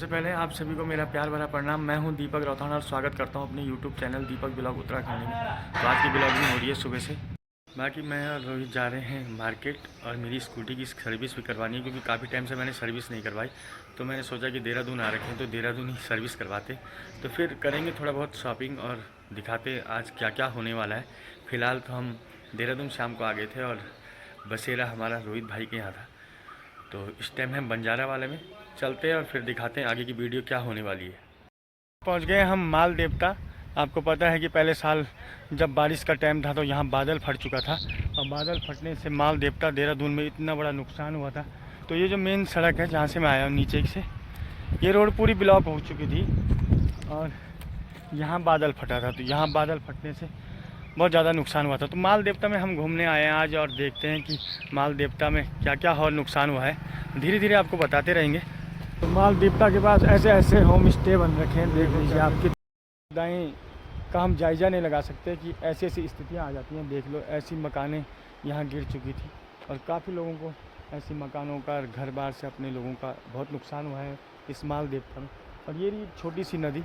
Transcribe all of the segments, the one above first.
सबसे पहले आप सभी को मेरा प्यार भरा प्रणाम। मैं हूं दीपक राठौड़ और स्वागत करता हूं अपने यूट्यूब चैनल दीपक ब्लॉग उत्तराखंड में। तो आज की ब्लॉगिंग हो रही है सुबह से। बाकी मैं और रोहित जा रहे हैं मार्केट और मेरी स्कूटी की सर्विस भी करवानी है क्योंकि काफ़ी टाइम से मैंने सर्विस नहीं करवाई। तो मैंने सोचा कि देहरादून आ रखे हैं तो देहरादून ही सर्विस करवाते, तो फिर करेंगे थोड़ा बहुत शॉपिंग और दिखाते आज क्या क्या होने वाला है। फ़िलहाल तो हम देहरादून शाम को आ गए थे और बसेरा हमारा रोहित भाई के यहाँ था। तो इस टाइम हम बंजारा वाले में चलते हैं और फिर दिखाते हैं आगे की वीडियो क्या होने वाली है। पहुंच गए हम माल देवता। आपको पता है कि पहले साल जब बारिश का टाइम था तो यहाँ बादल फट चुका था और बादल फटने से माल देवता देहरादून में इतना बड़ा नुकसान हुआ था। तो ये जो मेन सड़क है जहाँ से मैं आया हूँ नीचे से, ये रोड पूरी ब्लॉक हो चुकी थी और यहाँ बादल फटा था। तो यहाँ बादल फटने से बहुत ज़्यादा नुकसान हुआ था। तो माल देवता में हम घूमने आए हैं आज और देखते हैं कि माल देवता में क्या क्या और नुकसान हुआ है। धीरे धीरे आपको बताते रहेंगे। तो माल देवता के पास ऐसे ऐसे होम स्टे बन रखे हैं, देख लीजिए। आपकी दाएँ का हम जायज़ा नहीं लगा सकते कि ऐसी ऐसी स्थितियाँ आ जाती हैं। देख लो, ऐसी मकानें यहाँ गिर चुकी थी और काफ़ी लोगों को ऐसी मकानों का, घर बार से अपने लोगों का बहुत नुकसान हुआ है इस माल देवता में। और ये रही छोटी सी नदी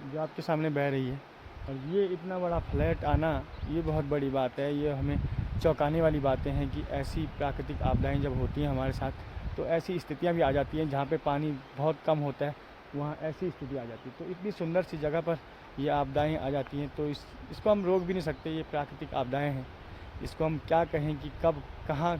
जो आपके सामने बह रही है और ये इतना बड़ा फ्लैट आना, ये बहुत बड़ी बात है। ये हमें चौंकाने वाली बातें हैं कि ऐसी प्राकृतिक आपदाएं जब होती हैं हमारे साथ तो ऐसी स्थितियां भी आ जाती हैं जहाँ पे पानी बहुत कम होता है, वहाँ ऐसी स्थिति आ जाती है। तो इतनी सुंदर सी जगह पर ये आपदाएं आ जाती हैं तो इसको हम रोक भी नहीं सकते। ये प्राकृतिक आपदाएं हैं, इसको हम क्या कहें कि कब कहाँ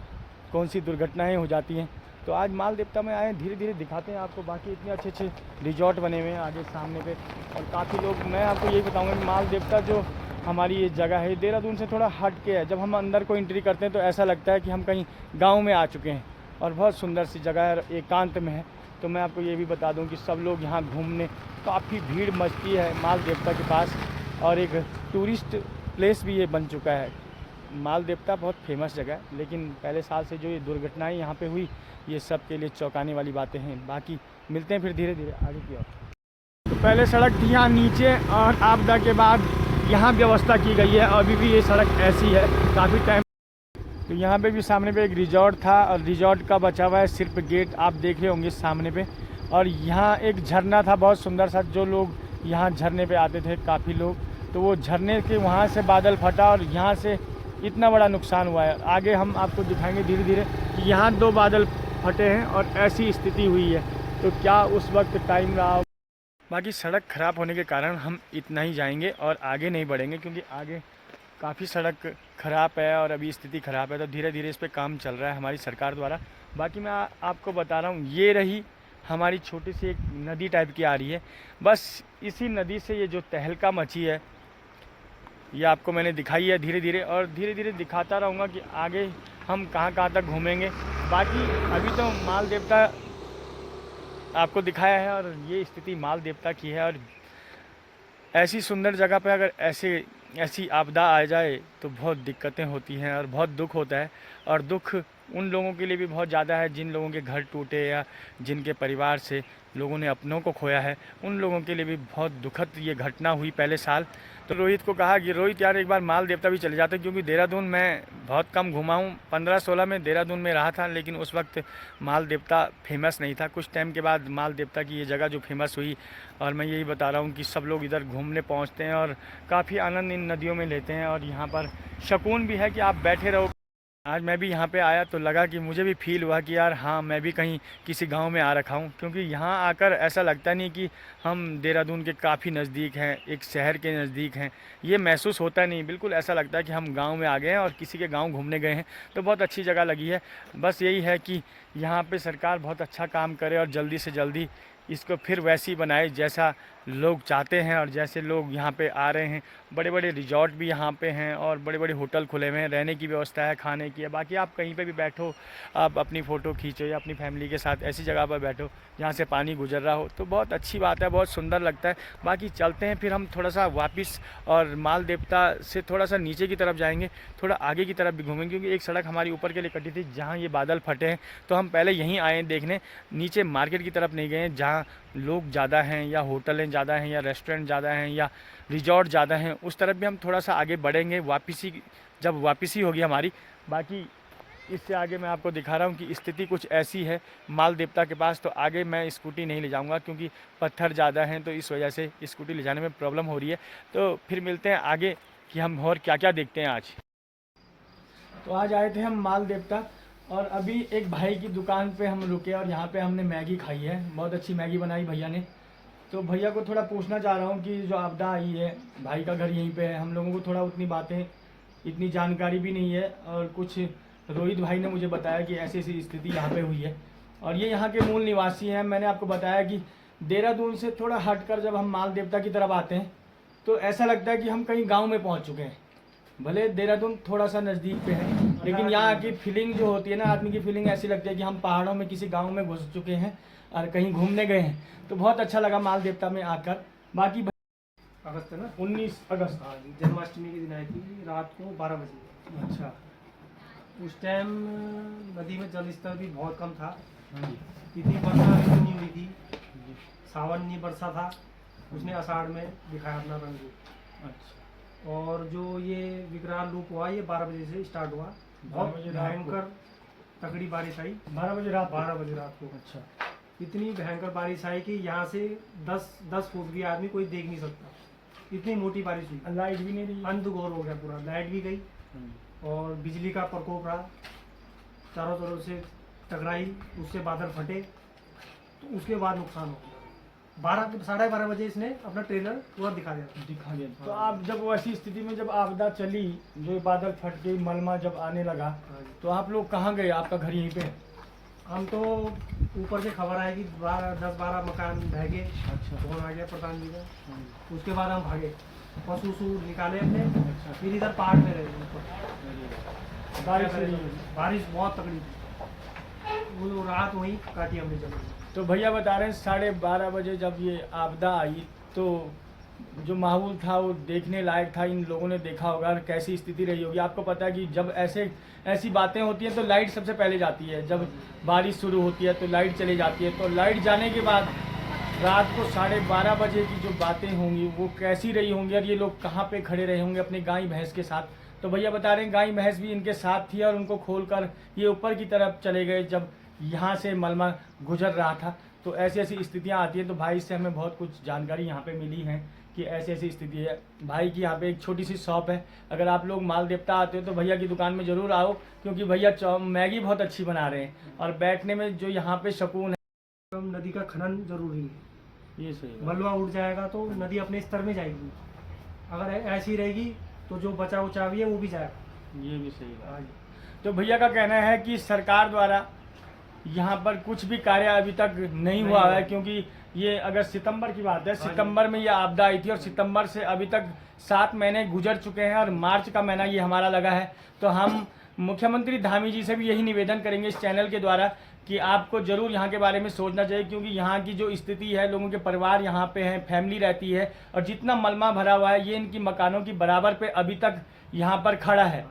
कौन सी दुर्घटनाएँ हो जाती हैं। तो आज माल देवता में आए, धीरे धीरे दिखाते हैं आपको। बाकी इतने अच्छे अच्छे रिजॉर्ट बने हुए हैं आगे सामने पे और काफ़ी लोग, मैं आपको यही बताऊंगा कि माल देवता जो हमारी ये जगह है देहरादून से थोड़ा हट के है। जब हम अंदर को एंट्री करते हैं तो ऐसा लगता है कि हम कहीं गांव में आ चुके हैं और बहुत सुंदर सी जगह है, एकांत में है। तो मैं आपको ये भी बता दूं कि सब लोग यहाँ घूमने, काफ़ी भीड़ मचती है माल देवता के पास और एक टूरिस्ट प्लेस भी ये बन चुका है। माल देवता बहुत फेमस जगह है, लेकिन पहले साल से जो ये दुर्घटनाएँ यहाँ पे हुई, ये सब के लिए चौंकाने वाली बातें हैं। बाकी मिलते हैं फिर धीरे धीरे आगे की ओर। तो पहले सड़क थी यहाँ नीचे और आपदा के बाद यहाँ व्यवस्था की गई है। अभी भी ये सड़क ऐसी है काफ़ी टाइम। तो यहाँ पे भी सामने पे एक रिजॉर्ट था और रिजॉर्ट का बचा हुआ है सिर्फ गेट, आप देख रहे होंगे सामने पे। और यहाँ एक झरना था बहुत सुंदर सा, जो लोग यहाँ झरने पे आते थे काफ़ी लोग, तो वो झरने के वहाँ से बादल फटा और यहाँ से इतना बड़ा नुकसान हुआ है। आगे हम आपको दिखाएंगे धीरे धीरे कि यहाँ 2 बादल फटे हैं और ऐसी स्थिति हुई है। तो क्या उस वक्त टाइम रहा। बाकी सड़क ख़राब होने के कारण हम इतना ही जाएंगे और आगे नहीं बढ़ेंगे क्योंकि आगे काफ़ी सड़क ख़राब है और अभी स्थिति ख़राब है। तो धीरे धीरे इस पर काम चल रहा है हमारी सरकार द्वारा। बाकी मैं आपको बता रहा हूँ, ये रही हमारी छोटी सी एक नदी टाइप की आ रही है। बस इसी नदी से ये जो तहलका मची है ये आपको मैंने दिखाई है धीरे धीरे, और धीरे धीरे दिखाता रहूँगा कि आगे हम कहाँ कहाँ तक घूमेंगे। बाकी अभी तो माल देवता आपको दिखाया है और ये स्थिति माल देवता की है। और ऐसी सुंदर जगह पे अगर ऐसी आपदा आ जाए तो बहुत दिक्कतें होती हैं और बहुत दुख होता है। और दुख उन लोगों के लिए भी बहुत ज़्यादा है जिन लोगों के घर टूटे या जिनके परिवार से लोगों ने अपनों को खोया है, उन लोगों के लिए भी बहुत दुखद ये घटना हुई पहले साल। तो रोहित को कहा कि रोहित यार एक बार माल देवता भी चले जाते, क्योंकि देहरादून मैं बहुत कम घुमा हूँ। 15-16 में देहरादून में रहा था, लेकिन उस वक्त माल देवता फेमस नहीं था। कुछ टाइम के बाद माल देवता की ये जगह जो फेमस हुई, और मैं यही बता रहा हूँ कि सब लोग इधर घूमने पहुँचते हैं और काफ़ी आनंद इन नदियों में लेते हैं। और यहाँ पर सुकून भी है कि आप बैठे रहो। आज मैं भी यहाँ पे आया तो लगा कि मुझे भी फील हुआ कि यार हाँ, मैं भी कहीं किसी गांव में आ रखा हूँ, क्योंकि यहाँ आकर ऐसा लगता नहीं कि हम देहरादून के काफ़ी नज़दीक हैं, एक शहर के नज़दीक हैं। ये महसूस होता नहीं, बिल्कुल ऐसा लगता है कि हम गांव में आ गए हैं और किसी के गांव घूमने गए हैं। तो बहुत अच्छी जगह लगी है। बस यही है कि यहाँ पर सरकार बहुत अच्छा काम करे और जल्दी से जल्दी इसको फिर वैसी बनाए जैसा लोग चाहते हैं और जैसे लोग यहाँ पे आ रहे हैं। बड़े बड़े रिजॉर्ट भी यहाँ पे हैं और बड़े बड़े होटल खुले हुए हैं, रहने की व्यवस्था है, खाने की है। बाकी आप कहीं पे भी बैठो, आप अपनी फ़ोटो खींचो या अपनी फैमिली के साथ ऐसी जगह पर बैठो जहाँ से पानी गुजर रहा हो, तो बहुत अच्छी बात है, बहुत सुंदर लगता है। बाकी चलते हैं फिर हम थोड़ा सा वापस और माल देवता से थोड़ा सा नीचे की तरफ जाएंगे, थोड़ा आगे की तरफ भी घूमेंगे, क्योंकि एक सड़क हमारी ऊपर के लिए कटी थी जहाँ ये बादल फटे हैं। तो हम पहले यहीं आए हैं देखने, नीचे मार्केट की तरफ नहीं गए हैं जहाँ लोग ज़्यादा हैं या होटलें ज़्यादा हैं या रेस्टोरेंट ज़्यादा हैं या रिजॉर्ट ज़्यादा हैं। उस तरफ भी हम थोड़ा सा आगे बढ़ेंगे जब वापसी होगी हमारी। बाकी इससे आगे मैं आपको दिखा रहा हूँ कि स्थिति कुछ ऐसी है माल देवता के पास। तो आगे मैं स्कूटी नहीं ले जाऊँगा क्योंकि पत्थर ज़्यादा हैं, तो इस वजह से स्कूटी ले जाने में प्रॉब्लम हो रही है। तो फिर मिलते हैं आगे कि हम और क्या क्या देखते हैं आज। तो आज आए थे हम माल देवता, और अभी एक भाई की दुकान पे हम रुके और यहाँ पे हमने मैगी खाई है। बहुत अच्छी मैगी बनाई भैया ने। तो भैया को थोड़ा पूछना चाह रहा हूँ कि जो आपदा आई है, भाई का घर यहीं पे है, हम लोगों को थोड़ा उतनी बातें, इतनी जानकारी भी नहीं है। और कुछ रोहित भाई ने मुझे बताया कि ऐसी ऐसी स्थिति यहाँ पे हुई है, और ये यहाँ के मूल निवासी हैं। मैंने आपको बताया कि देहरादून से थोड़ा हटकर जब हम माल देवता की तरफ आते हैं तो ऐसा लगता है कि हम कहीं गाँव में पहुँच चुके हैं। भले देहरादून थोड़ा सा नज़दीक पे है, लेकिन यहाँ की फीलिंग जो होती है ना, आदमी की फीलिंग ऐसी लगती है कि हम पहाड़ों में किसी गांव में घुस चुके हैं और कहीं घूमने गए हैं। तो बहुत अच्छा लगा माल देवता में आकर। बाकी अगस्त है ना, 19 अगस्त, हाँ, जन्माष्टमी के दिन आई थी रात को 12 बजे। अच्छा। उस टाइम नदी में जल स्तर भी बहुत कम था, हाँ जी। इतनी वर्षा भी नहीं हुई थी, सावन नहीं बरसा था, उसने आषाढ़ में दिखाया अपना रंग रूप। अच्छा। और जो ये विकराल रूप हुआ ये 12 बजे से स्टार्ट हुआ। बहुत भयंकर तगड़ी बारिश आई। 12 बजे रात, 12 बजे रात को। अच्छा। इतनी भयंकर बारिश आई कि यहाँ से 10 फुट भी आदमी कोई देख नहीं सकता, इतनी मोटी बारिश हुई। लाइट भी नहीं रही, अंधकार हो गया पूरा, लाइट भी गई और बिजली का प्रकोप रहा, चारों तरफ से टकराई, उससे बादल फटे, तो उसके बाद नुकसान हो गया। 12 साढ़े 12 बजे इसने अपना ट्रेलर पूरा दिखा दिया। तो आप जब वैसी स्थिति में जब आपदा चली, जो बादल फट के मलमा जब आने लगा, तो आप लोग कहाँ गए? आपका घर यहीं पे है? हम तो ऊपर से खबर आई कि 10-12 मकान ढह गए। अच्छा। फोन आ गया प्रधान जी का। उसके बाद हम भागे, पशु वशु निकाले अपने। अच्छा। फिर इधर पहाड़ में रहे ऊपर। बारिश बहुत तगड़ी थी, वो रात वहीं काटी हमने जब। तो भैया बता रहे हैं 12:30 बजे जब ये आपदा आई तो जो माहौल था वो देखने लायक था। इन लोगों ने देखा होगा कैसी स्थिति रही होगी। आपको पता है कि जब ऐसी बातें होती हैं तो लाइट सबसे पहले जाती है। जब बारिश शुरू होती है तो लाइट चली जाती है। तो लाइट जाने के बाद रात को 12:30 बजे की जो बातें होंगी वो कैसी रही होंगी, और ये लोग कहाँ पे खड़े रहे होंगे अपने गाय भैंस के साथ। तो भैया बता रहे हैं गाय भैंस भी इनके साथ थी और उनको खोलकर ये ऊपर की तरफ चले गए जब यहाँ से मलमा गुजर रहा था। तो ऐसी ऐसी स्थितियाँ आती हैं। तो भाई से हमें बहुत कुछ जानकारी यहाँ पे मिली है कि ऐसी ऐसी स्थिति है। भाई की यहाँ पे एक छोटी सी शॉप है। अगर आप लोग माल देवता आते हो तो भैया की दुकान में ज़रूर आओ, क्योंकि भैया मैगी बहुत अच्छी बना रहे हैं और बैठने में जो यहाँ पे सुकून है। नदी का खनन जरूरी है, ये सही मलबा उठ जाएगा तो नदी अपने स्तर में जाएगी। अगर ऐसी रहेगी तो जो बचा उचा भी है वो भी जाएगा। ये भी सही है। तो भैया का कहना है कि सरकार द्वारा यहाँ पर कुछ भी कार्य अभी तक नहीं हुआ है, क्योंकि ये अगर सितंबर की बात है, सितंबर में ये आपदा आई थी और सितंबर से अभी तक 7 महीने गुजर चुके हैं और मार्च का महीना ये हमारा लगा है। तो हम मुख्यमंत्री धामी जी से भी यही निवेदन करेंगे इस चैनल के द्वारा कि आपको ज़रूर यहाँ के बारे में सोचना चाहिए, क्योंकि यहाँ की जो स्थिति है, लोगों के परिवार यहाँ पे हैं, फैमिली रहती है, और जितना मलमा भरा हुआ है ये इनकी मकानों की बराबर पे अभी तक यहाँ पर खड़ा है।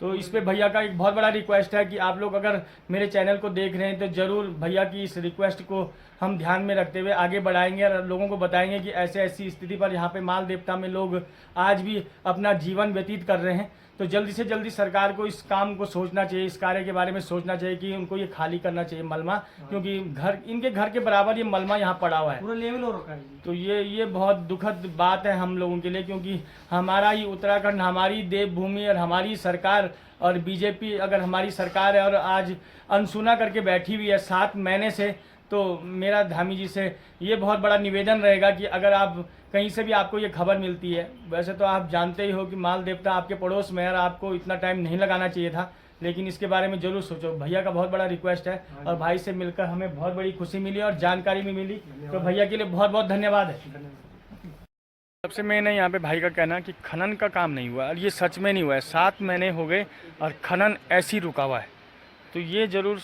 तो इस पे भैया का एक बहुत बड़ा रिक्वेस्ट है कि आप लोग अगर मेरे चैनल को देख रहे हैं तो ज़रूर भैया की इस रिक्वेस्ट को हम ध्यान में रखते हुए आगे बढ़ाएंगे और लोगों को बताएंगे कि ऐसे ऐसी स्थिति पर यहाँ पे माल देवता में लोग आज भी अपना जीवन व्यतीत कर रहे हैं। तो जल्दी से जल्दी सरकार को इस काम को सोचना चाहिए, इस कार्य के बारे में सोचना चाहिए कि उनको ये खाली करना चाहिए मलमा, क्योंकि इनके घर के बराबर ये मलमा यहाँ पड़ा हुआ है, पूरा लेवल हो रखा है। तो ये बहुत दुखद बात है हम लोगों के लिए, क्योंकि हमारा ही उत्तराखंड, हमारी देवभूमि और हमारी सरकार और बीजेपी अगर हमारी सरकार है और आज अनसुना करके बैठी हुई है 7 महीने से, तो मेरा धामी जी से ये बहुत बड़ा निवेदन रहेगा कि अगर आप कहीं से भी आपको ये खबर मिलती है, वैसे तो आप जानते ही हो कि माल देवता आपके पड़ोस में है और आपको इतना टाइम नहीं लगाना चाहिए था, लेकिन इसके बारे में ज़रूर सोचो। भैया का बहुत बड़ा रिक्वेस्ट है और भाई से मिलकर हमें बहुत बड़ी खुशी मिली और जानकारी भी मिली, तो भैया के लिए बहुत बहुत धन्यवाद है। सबसे मेन है यहाँ पे भाई का कहना कि खनन का काम नहीं हुआ और ये सच में नहीं हुआ है। 7 महीने हो गए और खनन ऐसी रुका हुआ है, तो ये ज़रूर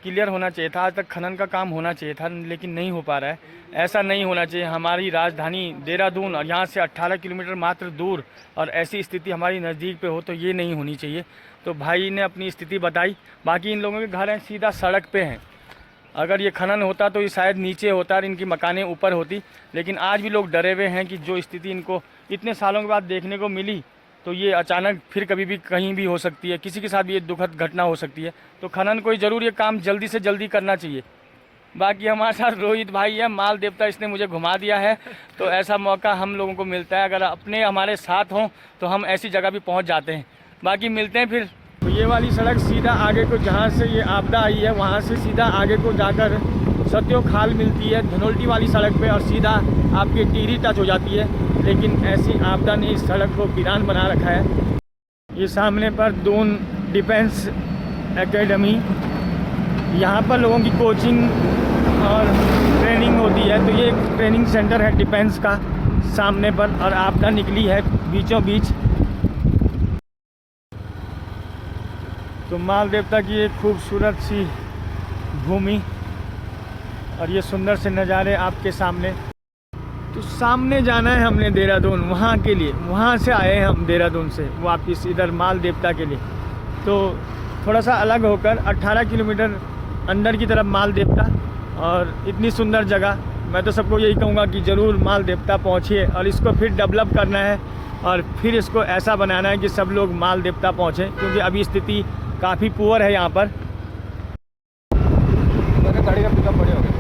क्लियर होना चाहिए था। आज तक खनन का काम होना चाहिए था, लेकिन नहीं हो पा रहा है। ऐसा नहीं होना चाहिए। हमारी राजधानी देहरादून और यहाँ से 18 किलोमीटर मात्र दूर, और ऐसी स्थिति हमारी नज़दीक पे हो तो ये नहीं होनी चाहिए। तो भाई ने अपनी स्थिति बताई। बाकी इन लोगों के घर हैं सीधा सड़क पे हैं। अगर ये खनन होता तो ये शायद नीचे होता और इनकी मकानें ऊपर होती, लेकिन आज भी लोग डरे हुए हैं कि जो स्थिति इनको इतने सालों के बाद देखने को मिली, तो ये अचानक फिर कभी भी कहीं भी हो सकती है, किसी के साथ भी ये दुखद घटना हो सकती है। तो खनन को ज़रूर ये काम जल्दी से जल्दी करना चाहिए। बाकी हमारे साथ रोहित भाई है, माल देवता इसने मुझे घुमा दिया है, तो ऐसा मौका हम लोगों को मिलता है। अगर अपने हमारे साथ हों तो हम ऐसी जगह भी पहुंच जाते हैं। बाकी मिलते हैं फिर। तो ये वाली सड़क सीधा आगे को, जहां से ये आपदा आई है वहां से सीधा आगे को जाकर सत्यो खाल मिलती है धनोल्टी वाली सड़क पे, और सीधा आपकी टिहरी टच हो जाती है। लेकिन ऐसी आपदा ने इस सड़क को वीरान बना रखा है। ये सामने पर दून डिफेंस एकेडमी, यहाँ पर लोगों की कोचिंग और ट्रेनिंग होती है। तो ये एक ट्रेनिंग सेंटर है डिफेंस का सामने पर, और आपदा निकली है बीचों बीच। तो माल देवता की एक खूबसूरत सी भूमि और ये सुंदर से नज़ारे आपके सामने। तो सामने जाना है हमने देहरादून, वहाँ के लिए, वहाँ से आए हैं हम देहरादून से वापस इधर माल देवता के लिए। तो थोड़ा सा अलग होकर 18 किलोमीटर अंदर की तरफ माल देवता, और इतनी सुंदर जगह। मैं तो सबको यही कहूँगा कि ज़रूर माल देवता पहुँचिए, और इसको फिर डेवलप करना है और फिर इसको ऐसा बनाना है कि सब लोग माल देवता पहुँचें, क्योंकि अभी स्थिति काफ़ी पुअर है यहाँ पर। गाड़ी का पिकअप बड़े हो गए।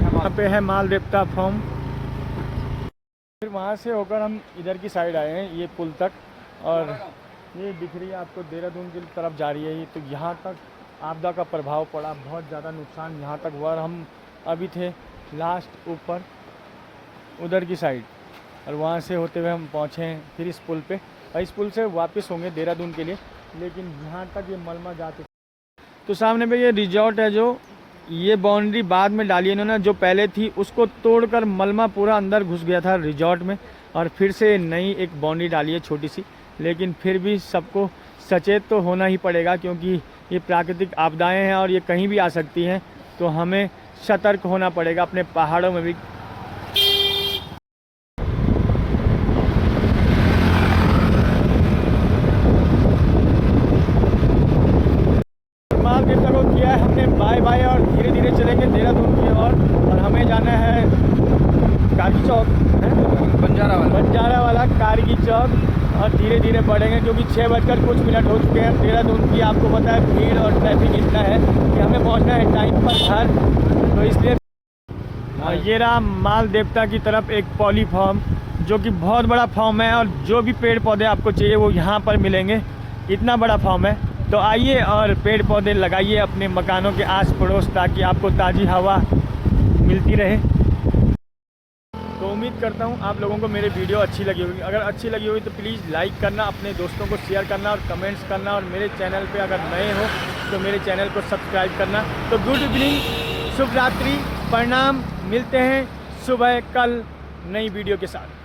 यहाँ पे है माल देवता फॉर्म। फिर वहाँ से होकर हम इधर की साइड आए हैं, ये पुल तक, और ये दिख रही है आपको देहरादून की तरफ जा रही है ये। तो यहाँ तक आपदा का प्रभाव पड़ा, बहुत ज़्यादा नुकसान यहाँ तक हुआ। और हम अभी थे लास्ट ऊपर उधर की साइड, और वहाँ से होते हुए हम पहुँचे हैं फिर इस पुल पे, और इस पुल से वापस होंगे देहरादून के लिए। लेकिन यहाँ तक ये मलमा जा चुका। तो सामने पे ये रिजॉर्ट है, जो ये बाउंड्री बाद में डाली इन्होंने, जो पहले थी उसको तोड़कर मलमा पूरा अंदर घुस गया था रिजॉर्ट में, और फिर से नई एक बाउंड्री डाली है छोटी सी। लेकिन फिर भी सबको सचेत तो होना ही पड़ेगा, क्योंकि ये प्राकृतिक आपदाएं हैं और ये कहीं भी आ सकती हैं। तो हमें सतर्क होना पड़ेगा अपने पहाड़ों में भी। माल देवता को किया है हमने बाय बाय, और धीरे धीरे चलेंगे देहरादून की ओर। और हमें जाना है कारगी चौक, बंजारा वाला कारगी चौक, और धीरे धीरे बढ़ेंगे, क्योंकि 6:00 हो चुके हैं। देहरादून की आपको पता है भीड़ और ट्रैफिक इतना है कि हमें पहुंचना है टाइम पर घर। तो इसलिए ये रहा माल देवता की तरफ एक पॉली फार्म, जो कि बहुत बड़ा फार्म है, और जो भी पेड़ पौधे आपको चाहिए वो यहाँ पर मिलेंगे। इतना बड़ा फार्म है। तो आइए और पेड़ पौधे लगाइए अपने मकानों के आस पड़ोस, ताकि आपको ताज़ी हवा मिलती रहे। तो उम्मीद करता हूँ आप लोगों को मेरे वीडियो अच्छी लगी होगी। अगर अच्छी लगी होगी तो प्लीज़ लाइक करना, अपने दोस्तों को शेयर करना और कमेंट्स करना, और मेरे चैनल पे अगर नए हो तो मेरे चैनल को सब्सक्राइब करना। तो गुड इवनिंग, शुभ रात्रि, प्रणाम। मिलते हैं सुबह कल नई वीडियो के साथ।